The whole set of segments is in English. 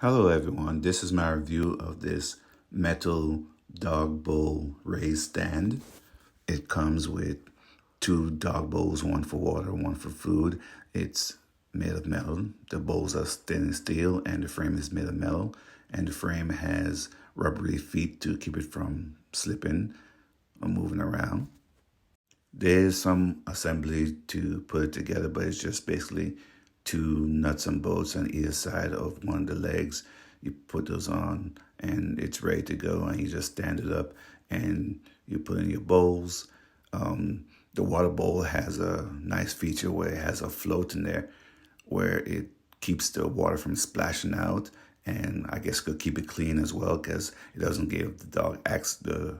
Hello everyone, this is my review of this metal dog bowl raised stand. It comes with two dog bowls, one for water, one for food. It's made of metal. The bowls are stainless steel and the frame is made of metal. And the frame has rubbery feet to keep it from slipping or moving around. There's some assembly to put it together, but it's just basically two nuts and bolts on either side of one of the legs. You put those on and it's ready to go, and you just stand it up and you put in your bowls. The water bowl has a nice feature where it has a float in there where it keeps the water from splashing out, and I guess could keep it clean as well because it doesn't give the the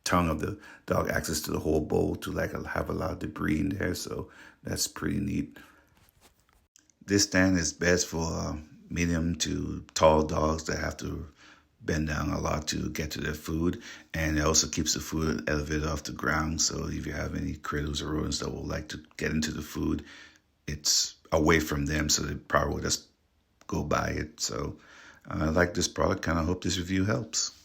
tongue of the dog access to the whole bowl to have a lot of debris in there. So that's pretty neat. This stand is best for medium to tall dogs that have to bend down a lot to get to their food, and it also keeps the food elevated off the ground. So if you have any critters or rodents that will like to get into the food, it's away from them, so they probably will just go by it. So I like this product, and I hope this review helps.